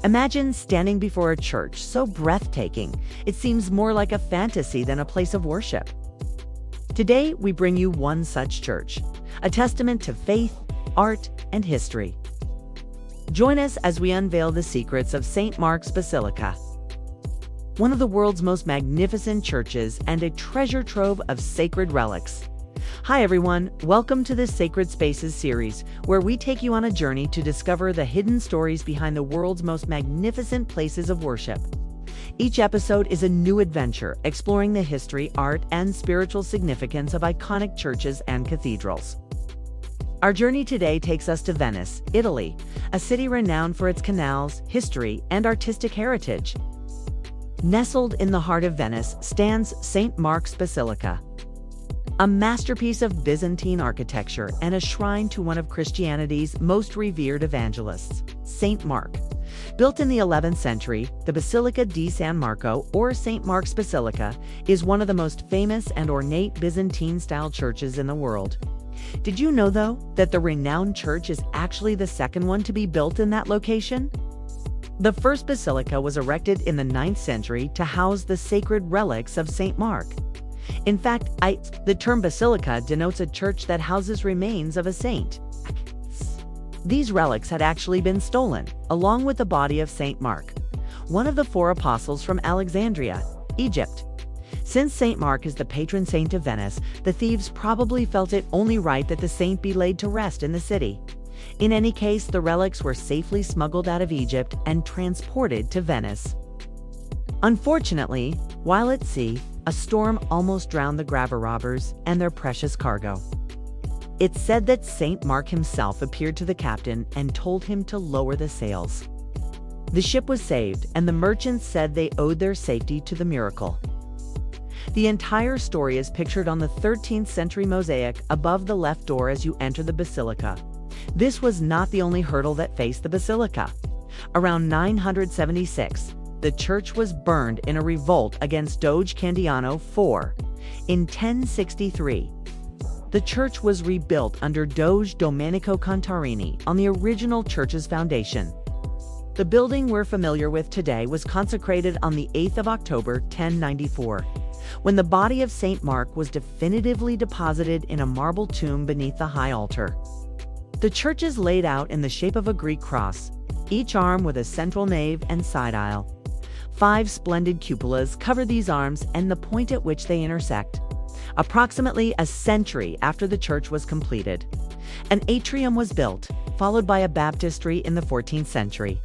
Imagine standing before a church so breathtaking, it seems more like a fantasy than a place of worship. Today, we bring you one such church, a testament to faith, art, and history. Join us as we unveil the secrets of St. Mark's Basilica, one of the world's most magnificent churches and a treasure trove of sacred relics. Hi everyone, welcome to this Sacred Spaces series, where we take you on a journey to discover the hidden stories behind the world's most magnificent places of worship. Each episode is a new adventure, exploring the history, art, and spiritual significance of iconic churches and cathedrals. Our journey today takes us to Venice, Italy, a city renowned for its canals, history, and artistic heritage. Nestled in the heart of Venice stands St. Mark's Basilica, a masterpiece of Byzantine architecture and a shrine to one of Christianity's most revered evangelists, St. Mark. Built in the 11th century, the Basilica di San Marco, or St. Mark's Basilica, is one of the most famous and ornate Byzantine-style churches in the world. Did you know, though, that the renowned church is actually the second one to be built in that location? The first basilica was erected in the 9th century to house the sacred relics of St. Mark. In fact, the term basilica denotes a church that houses remains of a saint. These relics had actually been stolen, along with the body of St. Mark, one of the 4 apostles from Alexandria, Egypt. Since St. Mark is the patron saint of Venice, the thieves probably felt it only right that the saint be laid to rest in the city. In any case, the relics were safely smuggled out of Egypt and transported to Venice. Unfortunately, while at sea, a storm almost drowned the grabber robbers and their precious cargo. It's said that St. Mark himself appeared to the captain and told him to lower the sails. The ship was saved, and the merchants said they owed their safety to the miracle. The entire story is pictured on the 13th century mosaic above the left door as you enter the basilica. This was not the only hurdle that faced the basilica. Around 976, the church was burned in a revolt against Doge Candiano IV. In 1063, the church was rebuilt under Doge Domenico Contarini on the original church's foundation. The building we're familiar with today was consecrated on the 8th of October, 1094, when the body of St. Mark was definitively deposited in a marble tomb beneath the high altar. The church is laid out in the shape of a Greek cross, each arm with a central nave and side aisle. 5 splendid cupolas cover these arms and the point at which they intersect. Approximately a century after the church was completed, an atrium was built, followed by a baptistry in the 14th century.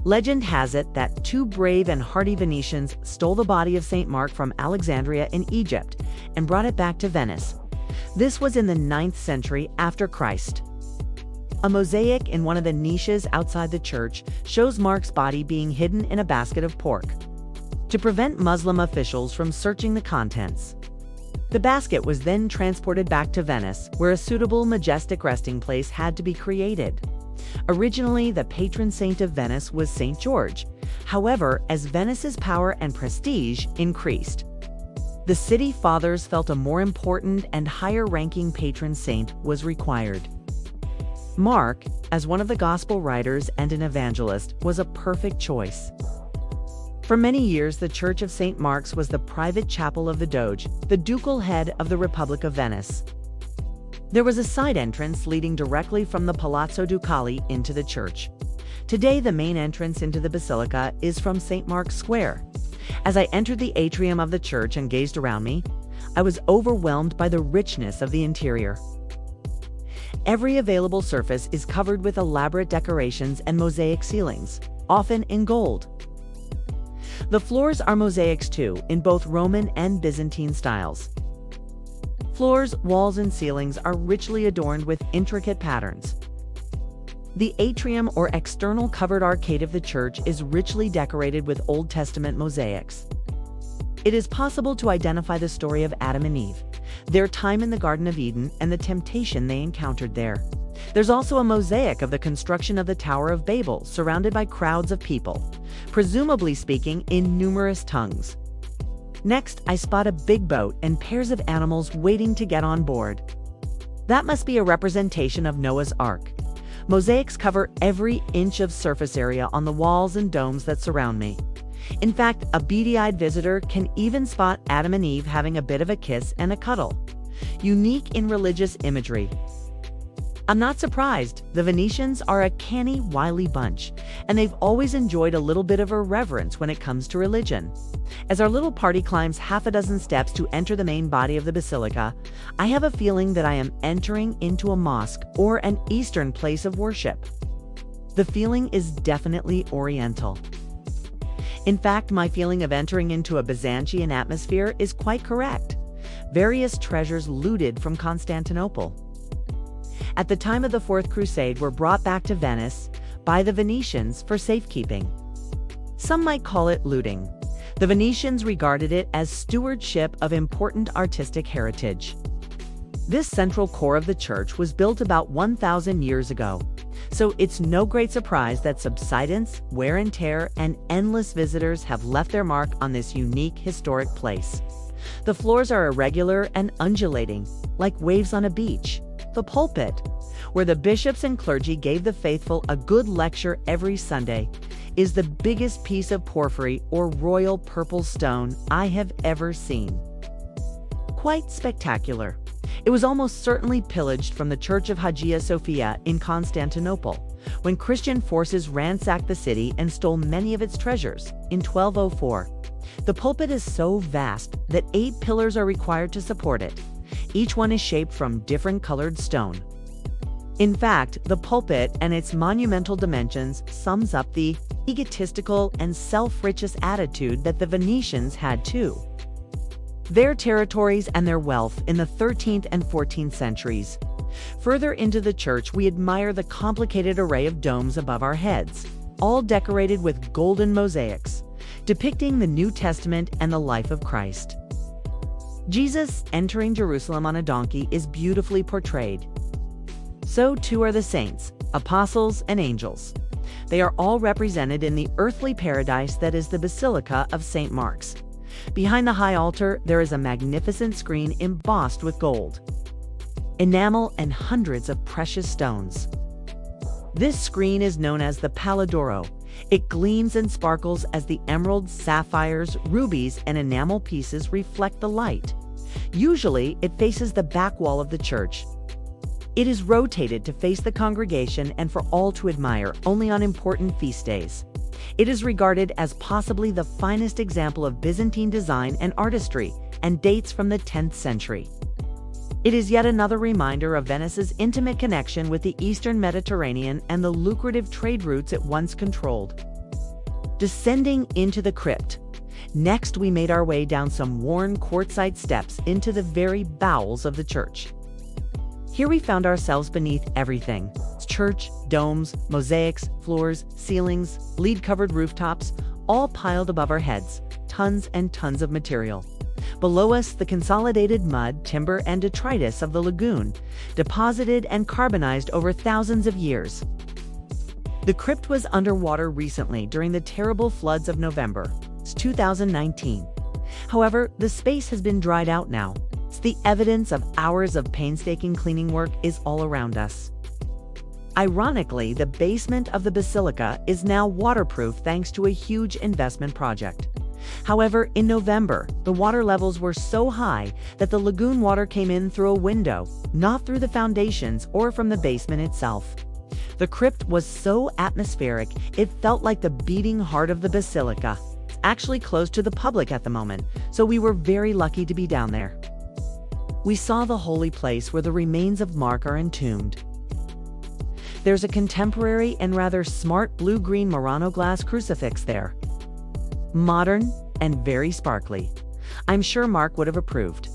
Legend has it that 2 brave and hardy Venetians stole the body of St. Mark from Alexandria in Egypt and brought it back to Venice. This was in the 9th century after Christ. A mosaic in one of the niches outside the church shows Mark's body being hidden in a basket of pork, to prevent Muslim officials from searching the contents. The basket was then transported back to Venice, where a suitable, majestic resting place had to be created. Originally, the patron saint of Venice was St. George. However, as Venice's power and prestige increased, the city fathers felt a more important and higher-ranking patron saint was required. Mark, as one of the gospel writers and an evangelist, was a perfect choice. For many years, the Church of St. Mark's was the private chapel of the Doge, the ducal head of the Republic of Venice. There was a side entrance leading directly from the Palazzo Ducale into the church. Today, the main entrance into the basilica is from St. Mark's Square. As I entered the atrium of the church and gazed around me, I was overwhelmed by the richness of the interior. Every available surface is covered with elaborate decorations and mosaic ceilings, often in gold. The floors are mosaics too, in both Roman and Byzantine styles. Floors, walls, and ceilings are richly adorned with intricate patterns. The atrium, or external covered arcade of the church, is richly decorated with Old Testament mosaics. It is possible to identify the story of Adam and Eve, their time in the Garden of Eden, and the temptation they encountered there. There's also a mosaic of the construction of the Tower of Babel, surrounded by crowds of people, presumably speaking in numerous tongues. Next, I spot a big boat and pairs of animals waiting to get on board. That must be a representation of Noah's Ark. Mosaics cover every inch of surface area on the walls and domes that surround me. In fact, a beady-eyed visitor can even spot Adam and Eve having a bit of a kiss and a cuddle. Unique in religious imagery. I'm not surprised. The Venetians are a canny, wily bunch, and they've always enjoyed a little bit of irreverence when it comes to religion. As our little party climbs half a dozen steps to enter the main body of the Basilica, I have a feeling that I am entering into a mosque or an Eastern place of worship. The feeling is definitely Oriental. In fact, my feeling of entering into a Byzantine atmosphere is quite correct. Various treasures looted from Constantinople at the time of the Fourth Crusade were brought back to Venice by the Venetians for safekeeping. Some might call it looting. The Venetians regarded it as stewardship of important artistic heritage. This central core of the church was built about 1,000 years ago, so it's no great surprise that subsidence, wear and tear, and endless visitors have left their mark on this unique historic place. The floors are irregular and undulating, like waves on a beach. The pulpit, where the bishops and clergy gave the faithful a good lecture every Sunday, is the biggest piece of porphyry or royal purple stone I have ever seen. Quite spectacular. It was almost certainly pillaged from the Church of Hagia Sophia in Constantinople, when Christian forces ransacked the city and stole many of its treasures in 1204. The pulpit is so vast that 8 pillars are required to support it. Each one is shaped from different colored stone. In fact, the pulpit and its monumental dimensions sums up the egotistical and self-righteous attitude that the Venetians had too. Their territories and their wealth in the 13th and 14th centuries. Further into the church, we admire the complicated array of domes above our heads, all decorated with golden mosaics, depicting the New Testament and the life of Christ. Jesus entering Jerusalem on a donkey is beautifully portrayed. So too are the saints, apostles, and angels. They are all represented in the earthly paradise that is the Basilica of St. Mark's. Behind the high altar, there is a magnificent screen embossed with gold, enamel, and hundreds of precious stones. This screen is known as the Palla d'Oro. It gleams and sparkles as the emeralds, sapphires, rubies, and enamel pieces reflect the light. Usually, it faces the back wall of the church. It is rotated to face the congregation and for all to admire only on important feast days. It is regarded as possibly the finest example of Byzantine design and artistry and dates from the 10th century. It is yet another reminder of Venice's intimate connection with the Eastern Mediterranean and the lucrative trade routes it once controlled. Descending into the crypt. Next, we made our way down some worn quartzite steps into the very bowels of the church. Here we found ourselves beneath everything: church, domes, mosaics, floors, ceilings, lead-covered rooftops, all piled above our heads, tons and tons of material. Below us, the consolidated mud, timber, and detritus of the lagoon, deposited and carbonized over thousands of years. The crypt was underwater recently during the terrible floods of November 2019. However, the space has been dried out now. The evidence of hours of painstaking cleaning work is all around us. Ironically, the basement of the Basilica is now waterproof thanks to a huge investment project. However, in November, the water levels were so high that the lagoon water came in through a window, not through the foundations or from the basement itself. The crypt was so atmospheric, it felt like the beating heart of the Basilica. It's actually closed to the public at the moment, so we were very lucky to be down there. We saw the holy place where the remains of Mark are entombed. There's a contemporary and rather smart blue-green Murano glass crucifix there. Modern and very sparkly. I'm sure Mark would have approved.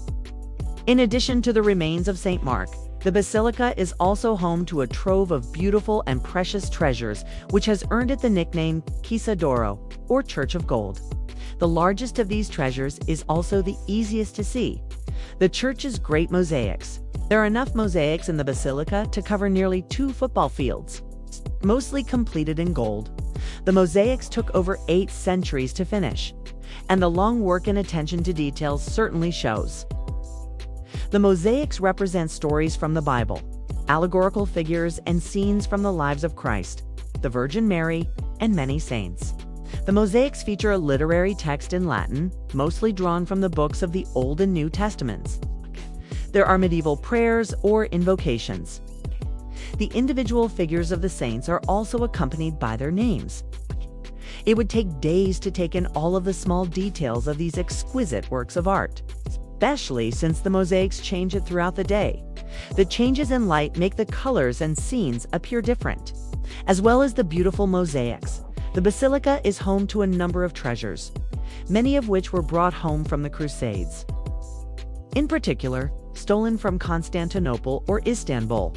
In addition to the remains of St. Mark, the Basilica is also home to a trove of beautiful and precious treasures, which has earned it the nickname Chiesa d'Oro, or Church of Gold. The largest of these treasures is also the easiest to see: the church's great mosaics. There are enough mosaics in the Basilica to cover nearly 2 football fields, mostly completed in gold. The mosaics took over 8 centuries to finish, and the long work and attention to details certainly shows. The mosaics represent stories from the Bible. allegorical figures, and scenes from the lives of Christ, the Virgin Mary, and many saints. The mosaics feature a literary text in Latin, mostly drawn from the books of the Old and New Testaments. There are medieval prayers or invocations. The individual figures of the saints are also accompanied by their names. It would take days to take in all of the small details of these exquisite works of art, especially since the mosaics change it throughout the day. The changes in light make the colors and scenes appear different. As well as the beautiful mosaics, the Basilica is home to a number of treasures, many of which were brought home from the Crusades. In particular, stolen from Constantinople or Istanbul.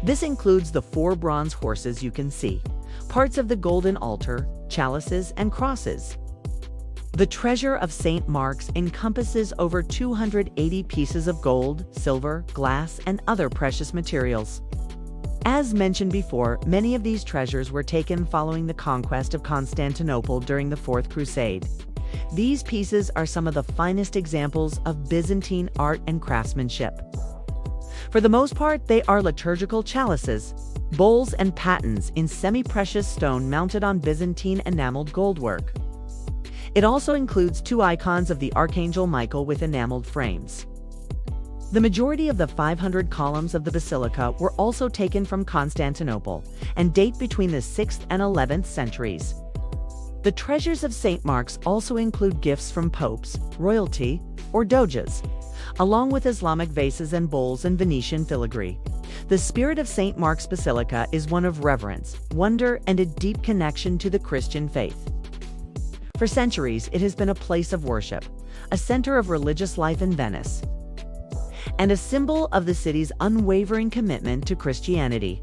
This includes the 4 bronze horses you can see, parts of the golden altar, chalices, and crosses. The treasure of St. Mark's encompasses over 280 pieces of gold, silver, glass, and other precious materials. As mentioned before, many of these treasures were taken following the conquest of Constantinople during the Fourth Crusade. These pieces are some of the finest examples of Byzantine art and craftsmanship. For the most part, they are liturgical chalices, bowls, and patens in semi-precious stone mounted on Byzantine enameled goldwork. It also includes 2 icons of the Archangel Michael with enameled frames. The majority of the 500 columns of the Basilica were also taken from Constantinople and date between the 6th and 11th centuries. The treasures of St. Mark's also include gifts from popes, royalty, or doges, along with Islamic vases and bowls and Venetian filigree. The spirit of St. Mark's Basilica is one of reverence, wonder, and a deep connection to the Christian faith. For centuries, it has been a place of worship, a center of religious life in Venice, and a symbol of the city's unwavering commitment to Christianity.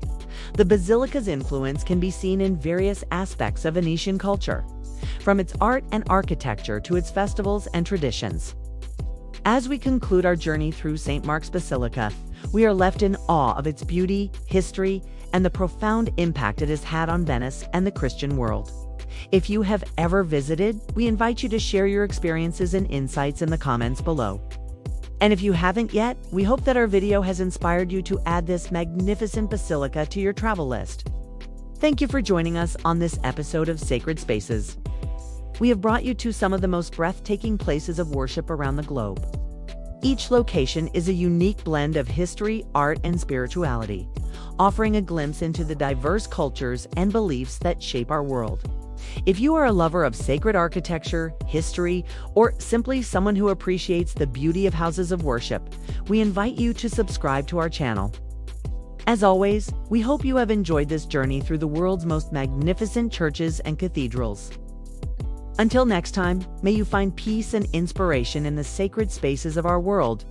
The Basilica's influence can be seen in various aspects of Venetian culture, from its art and architecture to its festivals and traditions. As we conclude our journey through St. Mark's Basilica, we are left in awe of its beauty, history, and the profound impact it has had on Venice and the Christian world. If you have ever visited, we invite you to share your experiences and insights in the comments below. And if you haven't yet, we hope that our video has inspired you to add this magnificent basilica to your travel list. Thank you for joining us on this episode of Sacred Spaces. We have brought you to some of the most breathtaking places of worship around the globe. Each location is a unique blend of history, art, and spirituality, offering a glimpse into the diverse cultures and beliefs that shape our world. If you are a lover of sacred architecture, history, or simply someone who appreciates the beauty of houses of worship, we invite you to subscribe to our channel. As always, we hope you have enjoyed this journey through the world's most magnificent churches and cathedrals. Until next time, may you find peace and inspiration in the sacred spaces of our world.